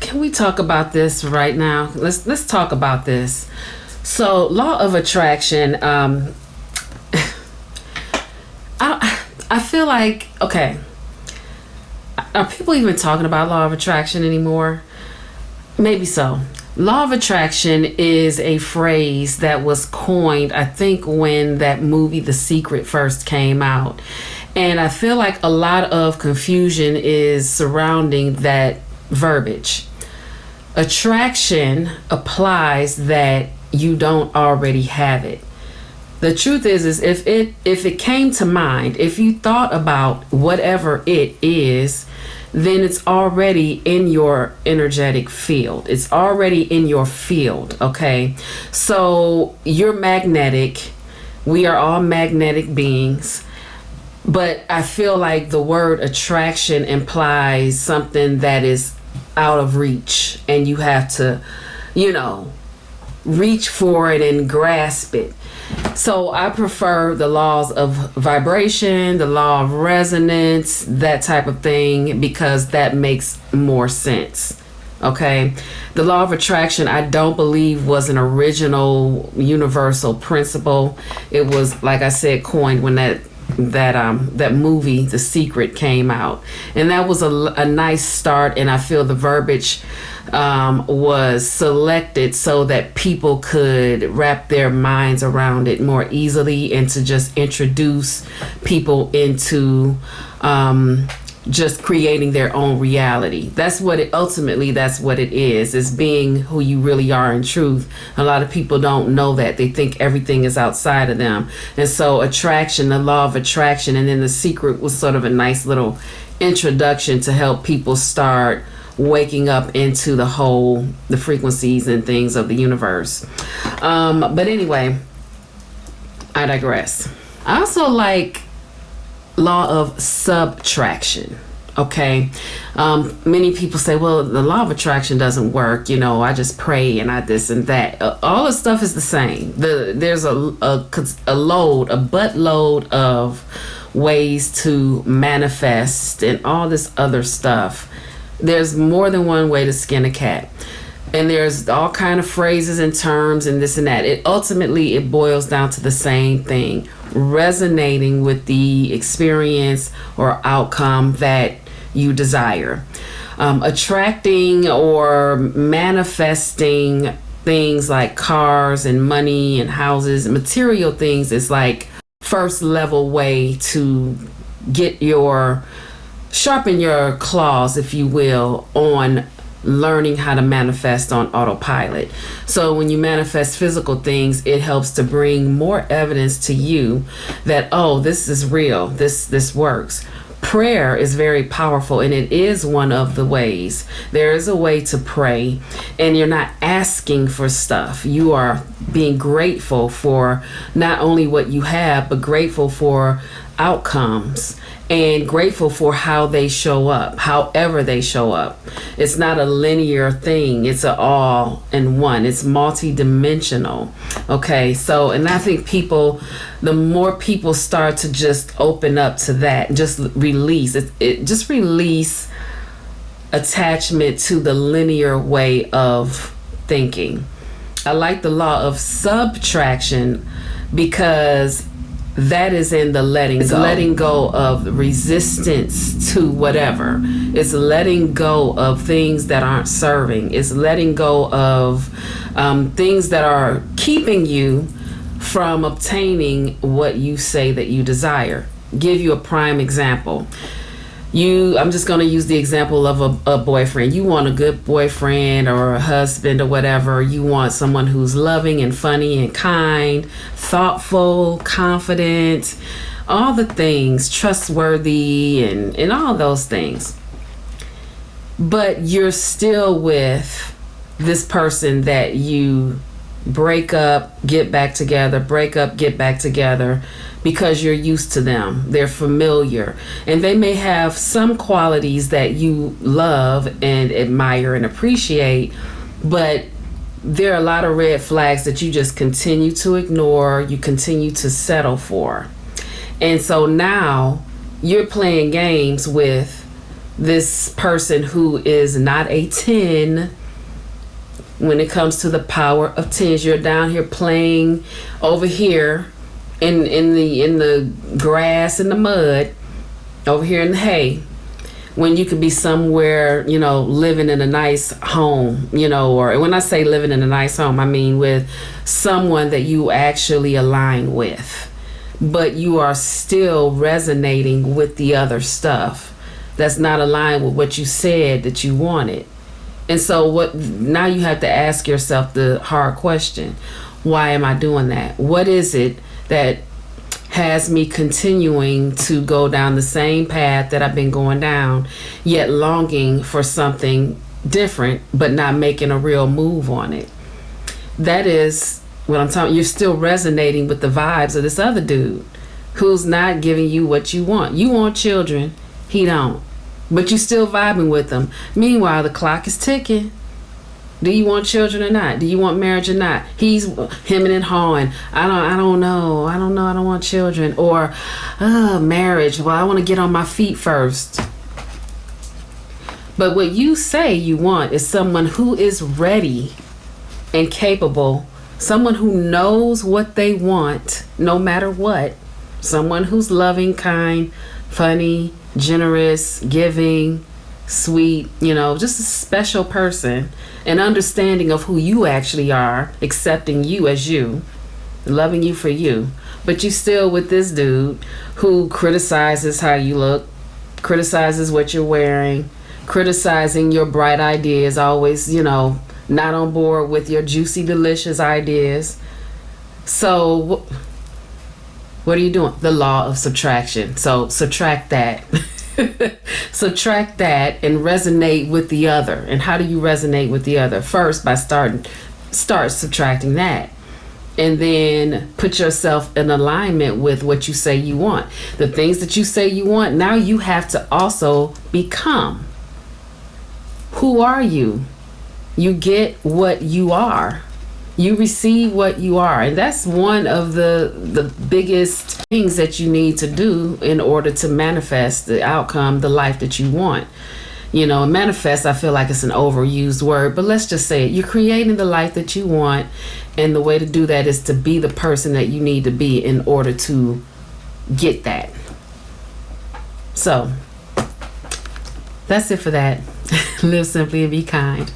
Can we talk about this right now? Let's talk about this. So, law of attraction. I feel like, okay, are people even talking about law of attraction anymore? Maybe so. Law of attraction is a phrase that was coined, I think, when that movie The Secret first came out. And I feel like a lot of confusion is surrounding that verbiage. Attraction applies that you don't already have it. The truth is if it came to mind, if you thought about whatever it is, then it's already in your energetic field. It's already in your field, okay? So you're magnetic. We are all magnetic beings. But I feel like the word attraction implies something that is out of reach, and you have to, reach for it and grasp it. So I prefer the laws of vibration, the law of resonance, that type of thing, because that makes more sense. Okay. The law of attraction, I don't believe was an original universal principle. It was, like I said, coined when that movie The Secret came out, and that was a nice start. And I feel the verbiage was selected so that people could wrap their minds around it more easily, and to just introduce people into just creating their own reality. That's what it is being who you really are in truth. A lot of people don't know that. They think everything is outside of them. And so attraction, the law of attraction, and then The Secret was sort of a nice little introduction to help people start waking up into the frequencies and things of the universe. But anyway, I digress. I also like law of subtraction. Okay. Many people say, well, the law of attraction doesn't work. I just pray and I this and that. All the stuff is the same. There's a buttload of ways to manifest and all this other stuff. There's more than one way to skin a cat. And there's all kind of phrases and terms and this and that. It boils down to the same thing: resonating with the experience or outcome that you desire. Attracting or manifesting things like cars and money and houses, material things, is like first level way to sharpen your claws, if you will, on learning how to manifest on autopilot. So when you manifest physical things, it helps to bring more evidence to you that, oh, this is real, this works. Prayer is very powerful, and it is one of the ways. There is a way to pray, and you're not asking for stuff. You are being grateful for not only what you have, but grateful for outcomes, and grateful for how they show up, however they show up. It's not a linear thing. It's an all in one. It's multi-dimensional. Okay, so, and I think the more people start to just open up to that, just release just release attachment to the linear way of thinking. I like the law of subtraction because that is in the letting go. It's letting go of resistance to whatever. It's letting go of things that aren't serving. It's letting go of things that are keeping you from obtaining what you say that you desire. Give you a prime example. I'm just going to use the example of a boyfriend. You want a good boyfriend or a husband or whatever. You want someone who's loving and funny and kind, thoughtful, confident, all the things, trustworthy, and all those things. But you're still with this person that you break up, get back together, break up, get back together, because you're used to them. They're familiar. And they may have some qualities that you love and admire and appreciate, but there are a lot of red flags that you just continue to ignore, you continue to settle for. And so now you're playing games with this person who is not a 10 when it comes to the power of tens. You're down here playing over here in the grass, in the mud, over here in the hay, when you could be somewhere, living in a nice home, or when I say living in a nice home, I mean with someone that you actually align with, but you are still resonating with the other stuff that's not aligned with what you said that you wanted. And so now you have to ask yourself the hard question: why am I doing that? What is it that has me continuing to go down the same path that I've been going down, yet longing for something different, but not making a real move on it? That is what I'm talking. You're still resonating with the vibes of this other dude who's not giving you what you want. You want children, he don't, but you still vibing with them. Meanwhile, the clock is ticking. Do you want children or not? Do you want marriage or not? He's hemming and hawing. I don't know. I don't want children. Or marriage. Well, I want to get on my feet first. But what you say you want is someone who is ready and capable. Someone who knows what they want no matter what. Someone who's loving, kind, funny, generous, giving, sweet, just a special person, an understanding of who you actually are, accepting you as you, loving you for you. But you still with this dude who criticizes how you look, criticizes what you're wearing, criticizing your bright ideas, always, not on board with your juicy, delicious ideas. So what are you doing? The law of subtraction. So subtract that. Subtract that and resonate with the other. And how do you resonate with the other? First, by start subtracting that, and then put yourself in alignment with what you say you want. The things that you say you want, now you have to also become. Who are you? You get what you are. You receive what you are. And that's one of the biggest things that you need to do in order to manifest the outcome, the life that you want. Manifest, I feel like it's an overused word, but let's just say it. You're creating the life that you want, and the way to do that is to be the person that you need to be in order to get that. So that's it for that. Live simply and be kind.